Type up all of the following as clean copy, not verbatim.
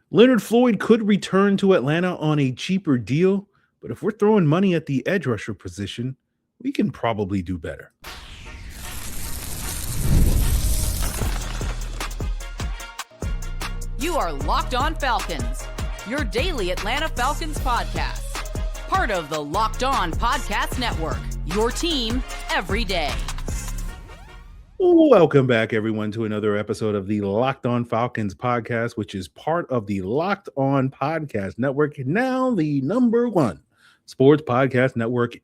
Leonard Floyd could return to Atlanta on a cheaper deal, but if we're throwing money at the edge rusher position, we can probably do better. You are Locked On Falcons, your daily Atlanta Falcons podcast. Part of the Locked On Podcast Network, your team every day. Welcome back, everyone, to another episode of the Locked On Falcons podcast, which is part of the Locked On Podcast Network, now the number one sports podcast network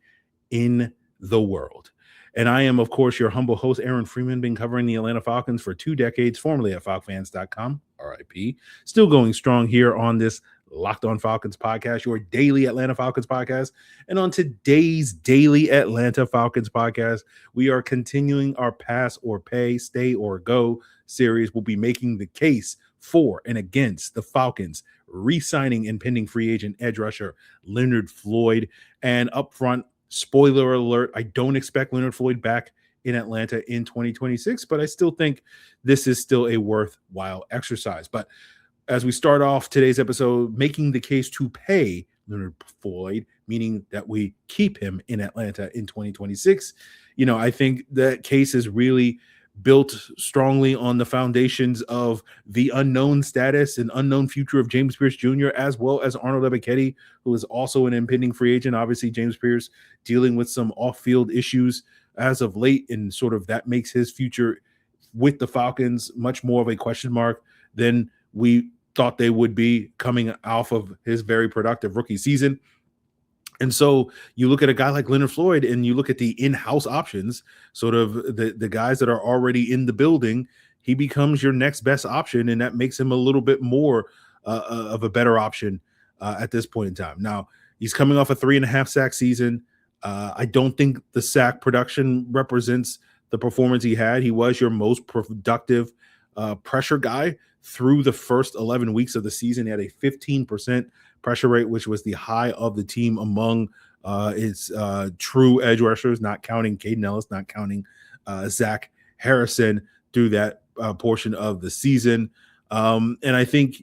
in the world. And I am, of course, your humble host, Aaron Freeman, been covering the Atlanta Falcons for 2 decades, formerly at FalcFans.com, RIP. Still going strong here on this Locked On Falcons podcast, your daily Atlanta Falcons podcast. And on today's daily Atlanta Falcons podcast, we are continuing our pass or pay, stay or go series. We'll be making the case for and against the Falcons re-signing impending free agent edge rusher Leonard Floyd. And up front, spoiler alert, I don't expect Leonard Floyd back in Atlanta in 2026, but I still think this is still a worthwhile exercise. But as we start off today's episode, making the case to pay Leonard Floyd, meaning that we keep him in Atlanta in 2026, I think that case is really built strongly on the foundations of the unknown status and unknown future of James Pearce Jr., as well as Arnold Ebiketie, who is also an impending free agent. Obviously, James Pearce dealing with some off-field issues as of late, and sort of that makes his future with the Falcons much more of a question mark than we thought they would be coming off of his very productive rookie season. And so you look at a guy like Leonard Floyd and you look at the in-house options, sort of the guys that are already in the building, he becomes your next best option, and that makes him a little bit more of a better option at this point in time. Now, he's coming off a 3.5 sack season. I don't think the sack production represents the performance he had. He was your most productive pressure guy through the first 11 weeks of the season. He had a 15% pressure rate, which was the high of the team among its true edge rushers, not counting Caden Ellis, not counting Zach Harrison through that portion of the season. And I think,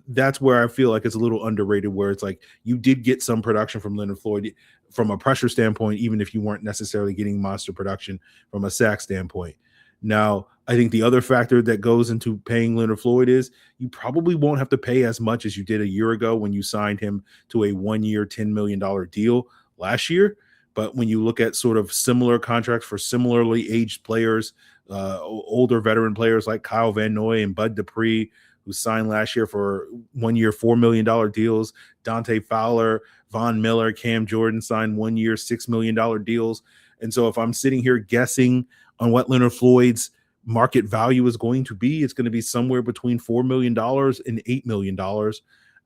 that's where I feel like it's a little underrated, where it's like you did get some production from Leonard Floyd from a pressure standpoint, even if you weren't necessarily getting monster production from a sack standpoint. Now, I think the other factor that goes into paying Leonard Floyd is you probably won't have to pay as much as you did a year ago when you signed him to a 1-year, $10 million deal last year. But when you look at sort of similar contracts for similarly aged players, older veteran players like Kyle Van Noy and Bud Dupree, who signed last year for 1-year, $4 million deals, Dante Fowler, Von Miller, Cam Jordan signed 1-year, $6 million deals. And so if I'm sitting here guessing on what Leonard Floyd's market value is going to be, it's going to be somewhere between $4 million and $8 million.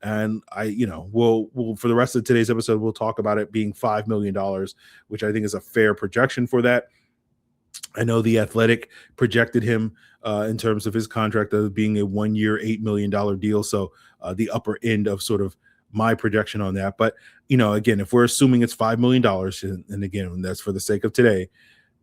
And we'll for the rest of today's episode, we'll talk about it being $5 million, which I think is a fair projection for that. I know The Athletic projected him in terms of his contract as being a 1-year, $8 million deal. So the upper end of sort of my projection on that. But, again, if we're assuming it's $5 million, and again, that's for the sake of today,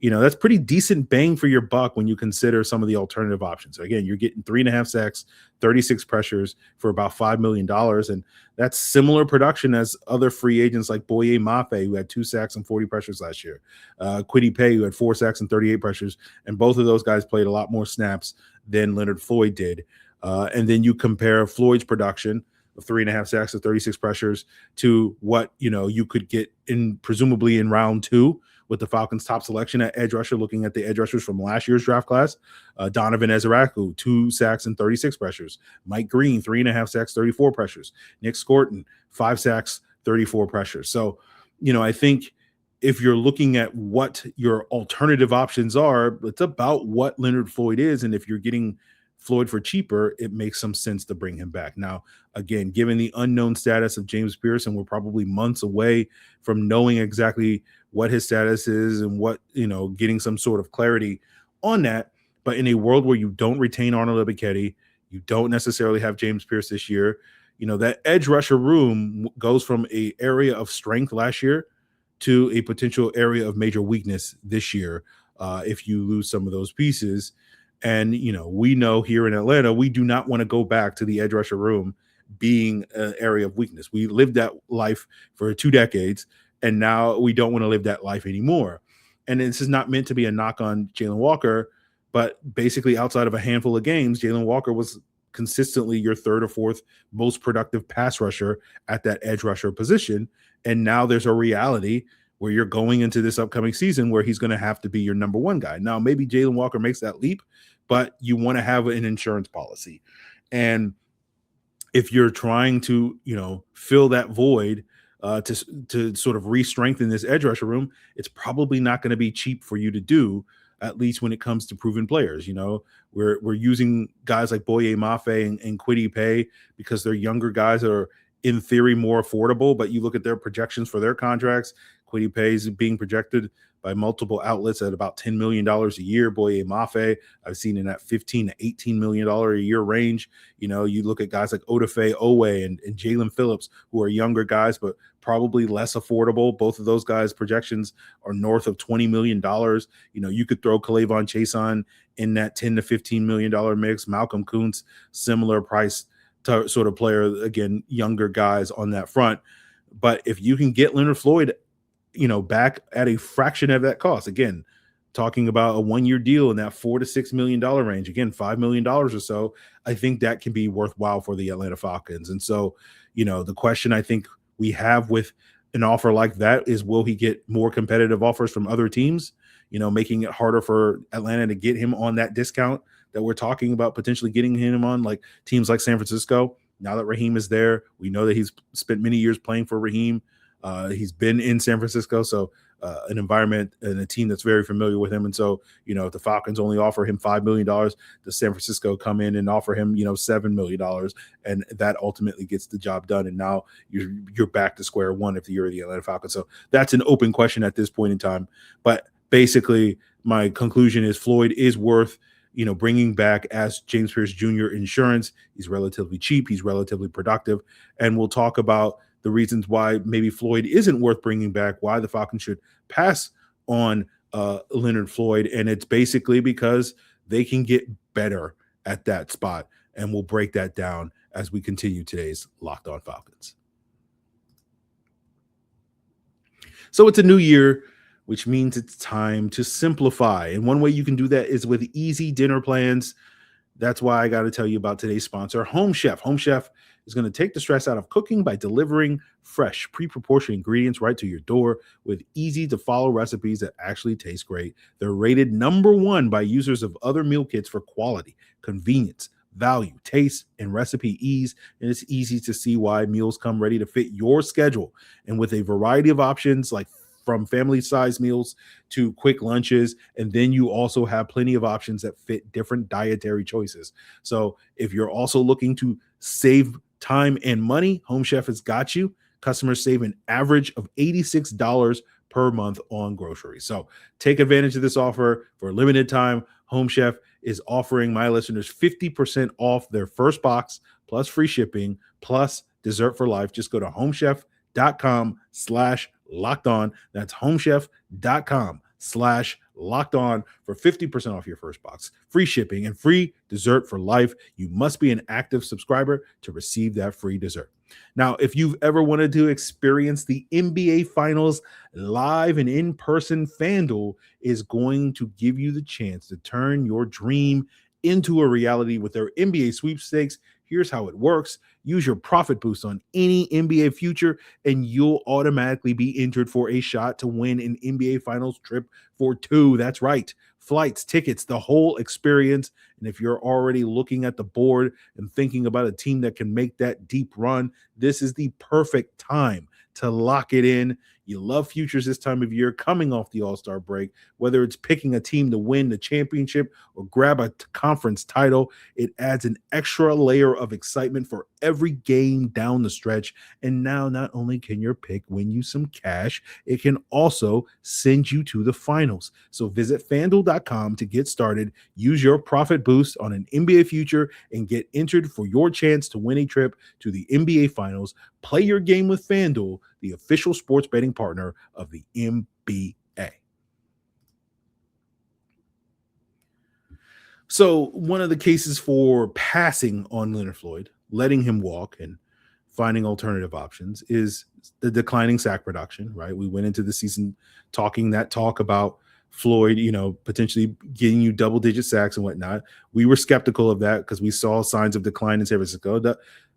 that's pretty decent bang for your buck when you consider some of the alternative options. So again, you're getting 3.5 sacks, 36 pressures for about $5 million. And that's similar production as other free agents like Boye Mafe, who had 2 sacks and 40 pressures last year. Kwity Paye, who had 4 sacks and 38 pressures. And both of those guys played a lot more snaps than Leonard Floyd did. And then you compare Floyd's production of 3.5 sacks and 36 pressures to what, you could get presumably in round 2 with the Falcons' top selection at edge rusher, looking at the edge rushers from last year's draft class. Donovan Ezeraku, 2 sacks and 36 pressures. Mike Green, 3.5 sacks, 34 pressures. Nick Scorton, 5 sacks, 34 pressures. So, I think if you're looking at what your alternative options are, it's about what Leonard Floyd is. And if you're getting Floyd for cheaper, it makes some sense to bring him back. Now, again, given the unknown status of James Pearce, and we're probably months away from knowing exactly what his status is and what, getting some sort of clarity on that. But in a world where you don't retain Arnold Ebiketie, you don't necessarily have James Pearce this year, that edge rusher room goes from an area of strength last year to a potential area of major weakness this year if you lose some of those pieces. And, we know here in Atlanta, we do not want to go back to the edge rusher room being an area of weakness. We lived that life for 2 decades, and now we don't want to live that life anymore. And this is not meant to be a knock on Jalon Walker, but basically outside of a handful of games, Jalon Walker was consistently your third or fourth most productive pass rusher at that edge rusher position. And now there's a reality where you're going into this upcoming season where he's going to have to be your number one guy. Now, maybe Jalon Walker makes that leap, but you want to have an insurance policy. And if you're trying to, fill that void to sort of re-strengthen this edge rusher room, it's probably not going to be cheap for you to do, at least when it comes to proven players. We're using guys like Boye Mafe and Kwity Paye because they're younger guys that are in theory more affordable, but you look at their projections for their contracts. Kwity Paye is being projected by multiple outlets at about $10 million a year. Boye Mafe, I've seen in that $15 to $18 million a year range. You look at guys like Odafe Owe and Jalen Phillips, who are younger guys, but probably less affordable. Both of those guys' projections are north of $20 million. You could throw K'Lavon Chaisson in that $10 to $15 million mix. Malcolm Kuntz, similar price to sort of player, again, younger guys on that front. But if you can get Leonard Floyd, back at a fraction of that cost, again, talking about a 1-year deal in that $4 to $6 million range, again, $5 million or so, I think that can be worthwhile for the Atlanta Falcons. And so, the question I think we have with an offer like that is, will he get more competitive offers from other teams, making it harder for Atlanta to get him on that discount that we're talking about potentially getting him on, like teams like San Francisco. Now that Raheem is there, we know that he's spent many years playing for Raheem. He's been in San Francisco, so an environment and a team that's very familiar with him. And so, if the Falcons only offer him $5 million, does San Francisco come in and offer him, $7 million, and that ultimately gets the job done. And now you're back to square one if you're the Atlanta Falcons. So that's an open question at this point in time. But basically, my conclusion is Floyd is worth bringing back as James Pearce Jr. insurance. He's relatively cheap. He's relatively productive. And we'll talk about the reasons why maybe Floyd isn't worth bringing back, why the Falcons should pass on Leonard Floyd. And it's basically because they can get better at that spot. And we'll break that down as we continue today's Locked On Falcons. So it's a new year, which means it's time to simplify. And one way you can do that is with easy dinner plans. That's why I got to tell you about today's sponsor, Home Chef. Home Chef is going to take the stress out of cooking by delivering fresh, pre-proportioned ingredients right to your door with easy-to-follow recipes that actually taste great. They're rated #1 by users of other meal kits for quality, convenience, value, taste, and recipe ease. And it's easy to see why meals come ready to fit your schedule. And with a variety of options like from family-sized meals to quick lunches, and then you also have plenty of options that fit different dietary choices. So if you're also looking to save time and money, Home Chef has got you. Customers save an average of $86 per month on groceries. So take advantage of this offer for a limited time. Home Chef is offering my listeners 50% off their first box plus free shipping plus dessert for life. Just go to homechef.com/locked on. That's homechef.com/locked on for 50% off your first box, free shipping, and free dessert for life. You must be an active subscriber to receive that free dessert. Now, if you've ever wanted to experience the NBA Finals live and in person, FanDuel is going to give you the chance to turn your dream into a reality with their NBA sweepstakes. Here's how it works. Use your profit boost on any NBA future, and you'll automatically be entered for a shot to win an NBA Finals trip for 2. That's right. Flights, tickets, the whole experience. And if you're already looking at the board and thinking about a team that can make that deep run, this is the perfect time to lock it in. You love futures this time of year, coming off the All-Star break, whether it's picking a team to win the championship or grab a conference title. It adds an extra layer of excitement for every game down the stretch. And now not only can your pick win you some cash, it can also send you to the finals. So visit FanDuel.com to get started. Use your profit boost on an NBA future and get entered for your chance to win a trip to the NBA Finals. Play your game with FanDuel, the official sports betting partner of the NBA. So one of the cases for passing on Leonard Floyd letting him walk and finding alternative options is the declining sack production, right? We went into the season talking that talk about Floyd, potentially getting you double-digit sacks and whatnot. We were skeptical of that because we saw signs of decline in San Francisco.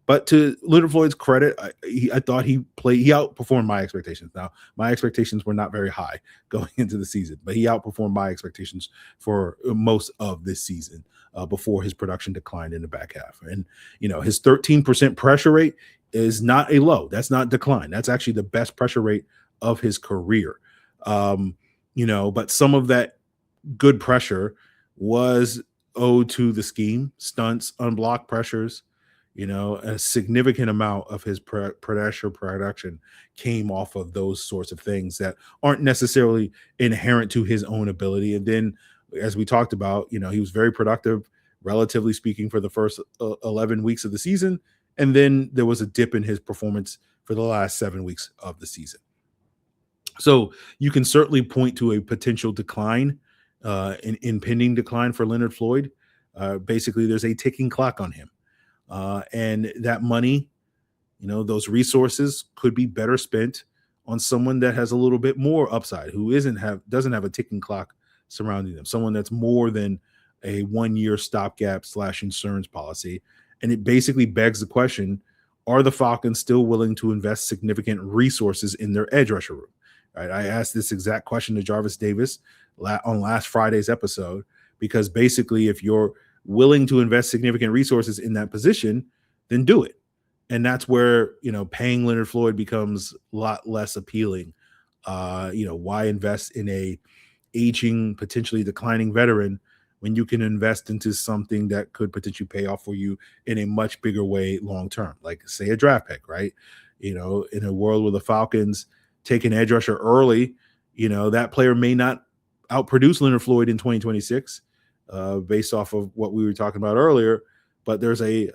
But to Leonard Floyd's credit, I thought he outperformed my expectations. Now, my expectations were not very high going into the season, but he outperformed my expectations for most of this season before his production declined in the back half. And, his 13% pressure rate is not a low. That's not decline. That's actually the best pressure rate of his career. But some of that good pressure was owed to the scheme, stunts, unblocked pressures. A significant amount of his pressure production came off of those sorts of things that aren't necessarily inherent to his own ability. And then, as we talked about, he was very productive, relatively speaking, for the first 11 weeks of the season. And then there was a dip in his performance for the last 7 weeks of the season. So you can certainly point to a potential decline, an impending decline for Leonard Floyd. Basically, there's a ticking clock on him. And that money, those resources could be better spent on someone that has a little bit more upside, who doesn't have a ticking clock surrounding them, someone that's more than a 1-year stopgap / insurance policy. And it basically begs the question, are the Falcons still willing to invest significant resources in their edge rusher room? Right? I asked this exact question to Jarvis Davis on last Friday's episode, because basically, if you're willing to invest significant resources in that position, then do it. And that's where, paying Leonard Floyd becomes a lot less appealing. Why invest in a aging, potentially declining veteran when you can invest into something that could potentially pay off for you in a much bigger way long-term, like say a draft pick, right? In a world where the Falcons take an edge rusher early, that player may not outproduce Leonard Floyd in 2026 based off of what we were talking about earlier, but there's a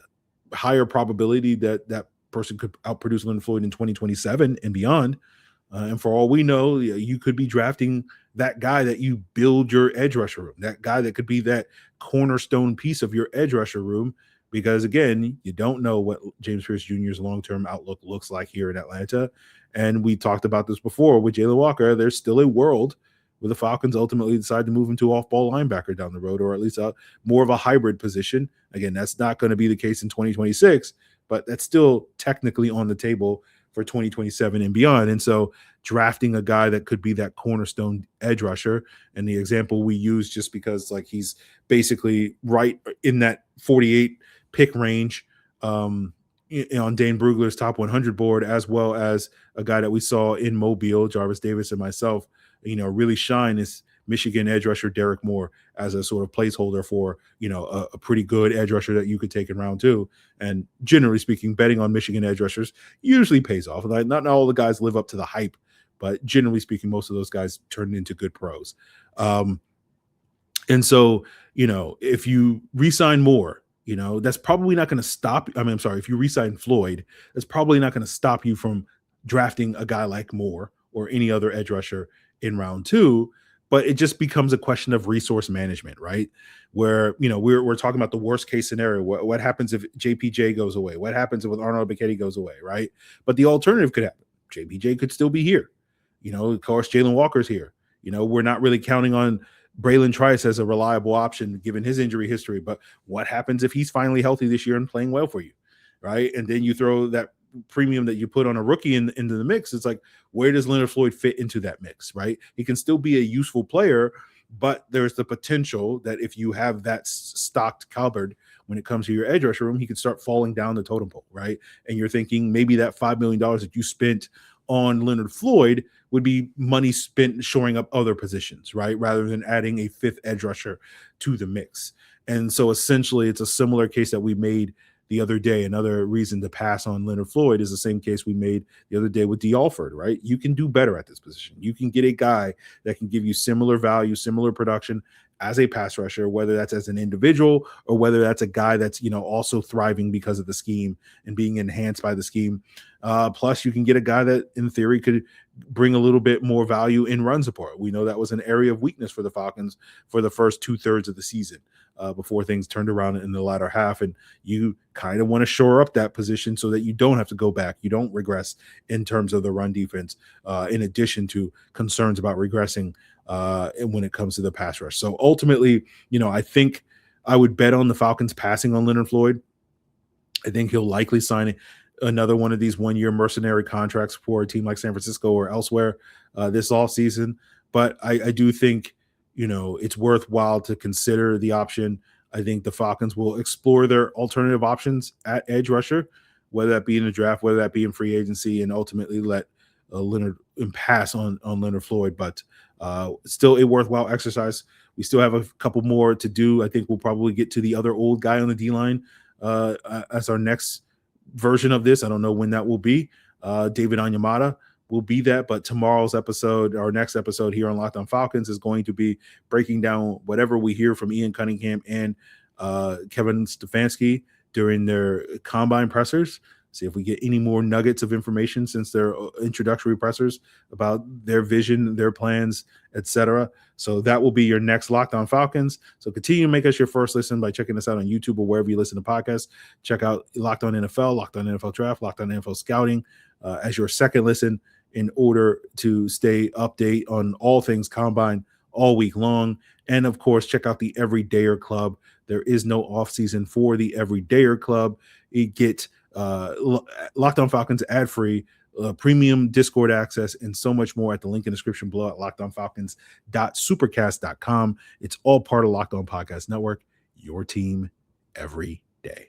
higher probability that that person could outproduce Leonard Floyd in 2027 and beyond. And for all we know, you could be drafting that guy that you build your edge rusher room, that guy that could be that cornerstone piece of your edge rusher room, because again, you don't know what James Pearce Jr.'s long-term outlook looks like here in Atlanta. And we talked about this before with Jalon Walker. There's still a world where the Falcons ultimately decide to move him to off-ball linebacker down the road, or at least more of a hybrid position. Again, that's not going to be the case in 2026, but that's still technically on the table for 2027 and beyond. And so drafting a guy that could be that cornerstone edge rusher, and the example we use just because he's basically right in that 48 pick range on Dane Brugler's top 100 board, as well as a guy that we saw in Mobile, Jarvis Davis and myself, really shine, is Michigan edge rusher Derrick Moore as a sort of placeholder for, a pretty good edge rusher that you could take in round 2. And generally speaking, betting on Michigan edge rushers usually pays off. Not all the guys live up to the hype, but generally speaking, most of those guys turn into good pros. And so, if you re-sign Moore, that's probably not going to stop. If you re-sign Floyd, that's probably not going to stop you from drafting a guy like Moore or any other edge rusher in round 2. But it just becomes a question of resource management, right? Where, we're talking about the worst case scenario. What happens if JPJ goes away? What happens if Arnold Ebiketie goes away, right? But the alternative could happen. JPJ could still be here. Of course, Jalon Walker's here. We're not really counting on Braylon Trice as a reliable option given his injury history. But what happens if he's finally healthy this year and playing well for you, right? And then you throw that premium that you put on a rookie into the mix. It's like, where does Leonard Floyd fit into that mix, right? He can still be a useful player, but there's the potential that if you have that stocked cupboard when it comes to your edge rusher room, he could start falling down the totem pole, right? And you're thinking maybe that $5 million that you spent on Leonard Floyd would be money spent shoring up other positions, right? Rather than adding a 5th edge rusher to the mix. And so essentially it's a similar case that we made the other day. Another reason to pass on Leonard Floyd is the same case we made the other day with D. Alford, right? You can do better at this position. You can get a guy that can give you similar value, similar production as a pass rusher, whether that's as an individual or whether that's a guy that's, also thriving because of the scheme and being enhanced by the scheme. Plus, you can get a guy that in theory could bring a little bit more value in run support. We know that was an area of weakness for the Falcons for the first 2/3 of the season before things turned around in the latter half. And you kind of want to shore up that position so that you don't have to go back. You don't regress in terms of the run defense, in addition to concerns about regressing when it comes to the pass rush. So ultimately, I think I would bet on the Falcons passing on Leonard Floyd. I think he'll likely sign another one of these one-year mercenary contracts for a team like San Francisco or elsewhere this offseason. But I do think, it's worthwhile to consider the option. I think the Falcons will explore their alternative options at edge rusher, whether that be in the draft, whether that be in free agency, and ultimately let Leonard and pass on Leonard Floyd. But still a worthwhile exercise. We still have a couple more to do. I think we'll probably get to the other old guy on the D-line as our next version of this. I don't know when that will be. David Onyemata will be that, but tomorrow's episode, our next episode here on Locked On Falcons, is going to be breaking down whatever we hear from Ian Cunningham and Kevin Stefanski during their combine pressers. See if we get any more nuggets of information since their introductory pressers about their vision, their plans, etc. So that will be your next Locked On Falcons. So continue to make us your first listen by checking us out on YouTube or wherever you listen to podcasts. Check out Locked On NFL, Locked On NFL Draft, Locked On NFL Scouting as your second listen in order to stay update on all things combine all week long. And of course, check out the Everydayer Club. There is no off season for the Everydayer Club. You get Locked On Falcons ad-free, premium Discord access, and so much more at the link in the description below at lockedonfalcons.supercast.com. It's all part of Locked On Podcast Network, your team every day.